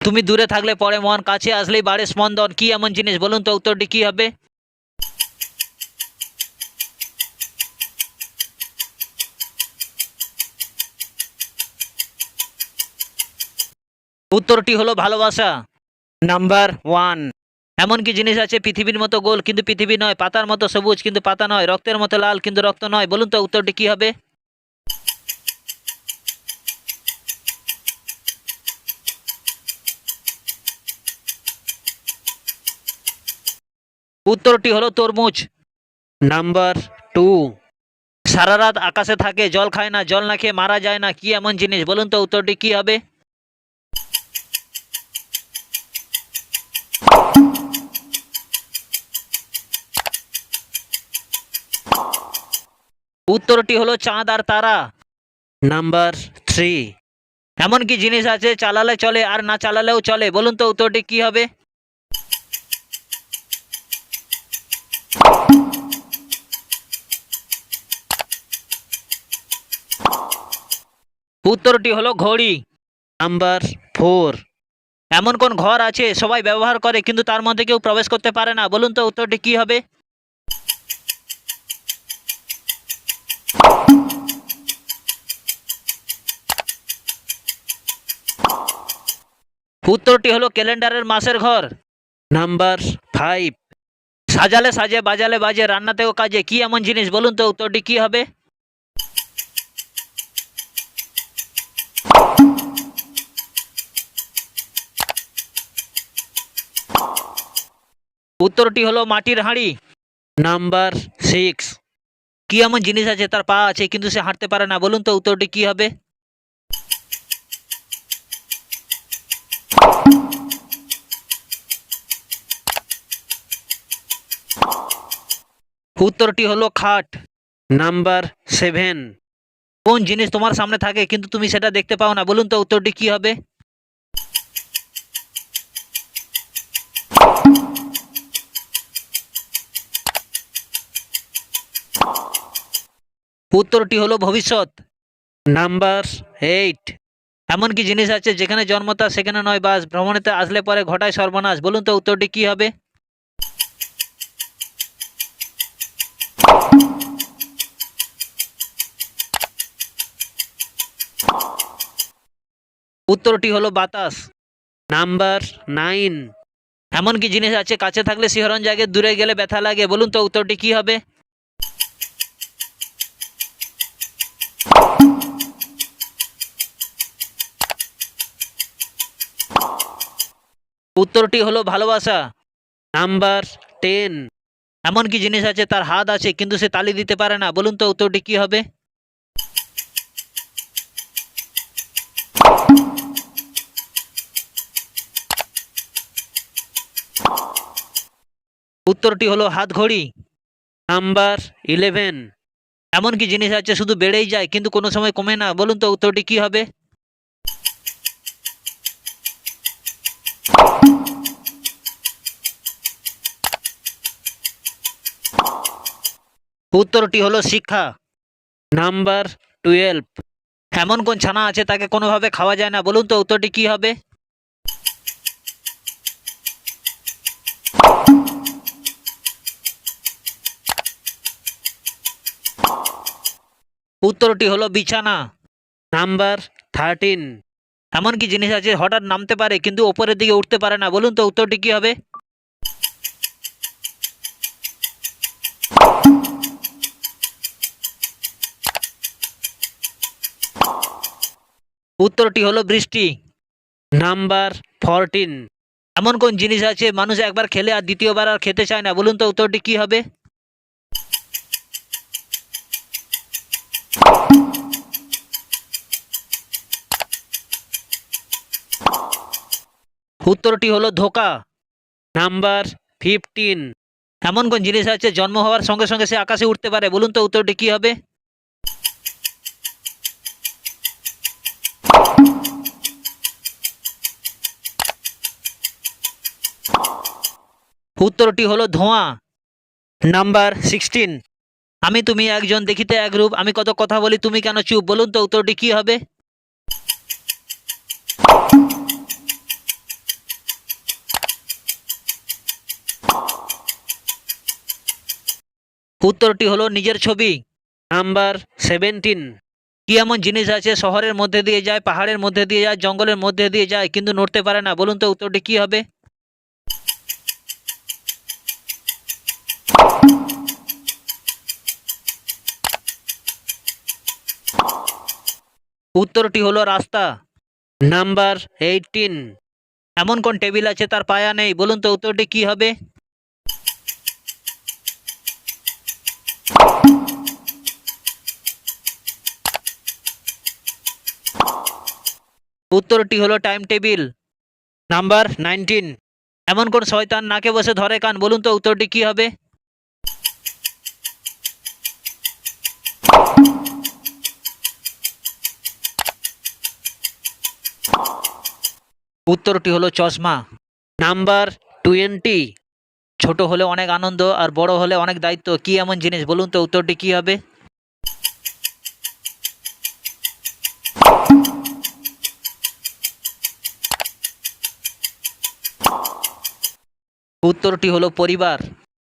তুমি দূরে থাকলে পরে মন, কাছে আসলেই বাড়ে স্পন্দন, কি এমন জিনিস? বলুন তো উত্তরটি কি হবে? উত্তরটি হলো ভালোবাসা। Number one. এমন কি জিনিস আছে পৃথিবীর মতো গোল কিন্তু পৃথিবী নয়, পাতার মতো সবুজ কিন্তু পাতা নয়, রক্তের মতো লাল কিন্তু রক্ত নয়? বলুন তো উত্তরটি কি হবে? উত্তরটি হলো তরমুজ। Number two. সারা রাত আকাশে থাকে, জল খায় না, জল না খেয়ে মারা যায় না, কি এমন জিনিস? বলুন তো উত্তরটি কি হবে? উত্তরটি হলো চাঁদ আর তারা। Number three. এমন কি জিনিস আছে চালালে চলে আর না চালালেও চলে? বলুন তো উত্তরটি কি হবে? উত্তরটি হলো ঘড়ি। Number four. এমন কোন ঘর আছে সবাই ব্যবহার করে কিন্তু তার মধ্যে কেউ প্রবেশ করতে পারে না? বলুন তো উত্তরটি কি হবে? উত্তরটি হলো ক্যালেন্ডারের মাসের ঘর। Number five. সাজালে সাজে, বাজালে বাজে, রান্নাতেও কাজে, কি এমন জিনিস? বলুন তো উত্তরটি কি হবে? উত্তরটি হলো মাটির হাঁড়ি। Number six. কি এমন জিনিস আছে তার পা আছে কিন্তু সে হাঁটতে পারে না? বলুন তো উত্তরটি কি হবে? উত্তরটি হলো খাট। Number seven. কোন জিনিস তোমার সামনে থাকে কিন্তু তুমি সেটা দেখতে পাও না? বলুন তো উত্তরটি কি হবে? উত্তরটি হলো ভবিষ্যৎ। Number eight. এমন কি জিনিস আছে যেখানে জন্মতা সেখানে নয় বাস, ভ্রমণেতে আসলে পরে ঘটায় সর্বনাশ? বলুন তো উত্তরটি কি হবে? উত্তরটি হলো বাতাস। Number nine. এমন কি জিনিস আছে কাছে থাকলে শিহরণ জাগে, দূরে গেলে ব্যথা লাগে? বলুন তো উত্তরটি কি হবে? উত্তরটি হলো ভালোবাসা। Number ten. এমন কি জিনিস আছে তার হাত আছে কিন্তু সে তালি দিতে পারে না? বলুন তো উত্তরটি কি হবে? উত্তরটি হলো হাত ঘড়ি। Number eleven. এমন কি জিনিস আছে শুধু বেড়েই যায় কিন্তু কোনো সময় কমে না? বলুন তো উত্তরটি কি হবে? উত্তরটি হলো শিক্ষা। Number twelve. এমন কোন ছানা আছে তাকে কোনোভাবে খাওয়া যায় না? বলুন তো উত্তরটি কি হবে? উত্তরটি হলো বিছানা। Number thirteen. এমন কি জিনিস আছে হঠাৎ নামতে পারে কিন্তু ওপরের দিকে উঠতে পারে না? বলুন তো উত্তরটি কি হবে? উত্তরটি হলো বৃষ্টি। Number fourteen. এমন কোন জিনিস আছে মানুষ একবার খেলে আর দ্বিতীয়বার আর খেতে চায় না? বলুন তো উত্তরটি কি হবে? উত্তরটি হলো ধোঁকা। Number fifteen. এমন কোন জিনিস আছে জন্ম হওয়ার সঙ্গে সঙ্গে সে আকাশে উঠতে পারে? বলুন তো উত্তরটি কি হবে? উত্তরটি হলো ধোঁয়া। Number sixteen. আমি তুমি একজন দেখিতে একরূপ, আমি কত কথা বলি তুমি কেন চুপ? বলুন তো উত্তরটি কি হবে? উত্তরটি হলো ঝড়। নাম্বার 17। আমি তুমি একজন দেখিতে একরূপ, আমি কত কথা বলি তুমি কেন চুপ? বলুন তো উত্তরটি কি হবে? 18। উত্তরটি হলো নিজের ছবি। নাম্বার 17। কি এমন জিনিস আছে শহরের মধ্যে দিয়ে যায়, পাহাড়ের মধ্যে দিয়ে যায়, জঙ্গলের মধ্যে দিয়ে যায়, কিন্তু নড়তে পারে না? বলুন তো উত্তরটি কি হবে? উত্তরটি হলো রাস্তা। নাম্বার 18। এমন কোন টেবিল আছে তার পায়া নেই? বলুন তো উত্তরটি কি হবে? উত্তরটি হলো টাইম টেবিল। নাম্বার 19। এমন কোন শয়তান নাকে বসে ধরে কান? বলুন তো উত্তরটি কি হবে? উত্তরটি হলো চশমা। নাম্বার 20। ছোট হলে অনেক আনন্দ আর বড় হলে অনেক দায়িত্ব, কি এমন জিনিস? বলুন তো উত্তরটি কি হবে? উত্তরটি হলো পরিবার।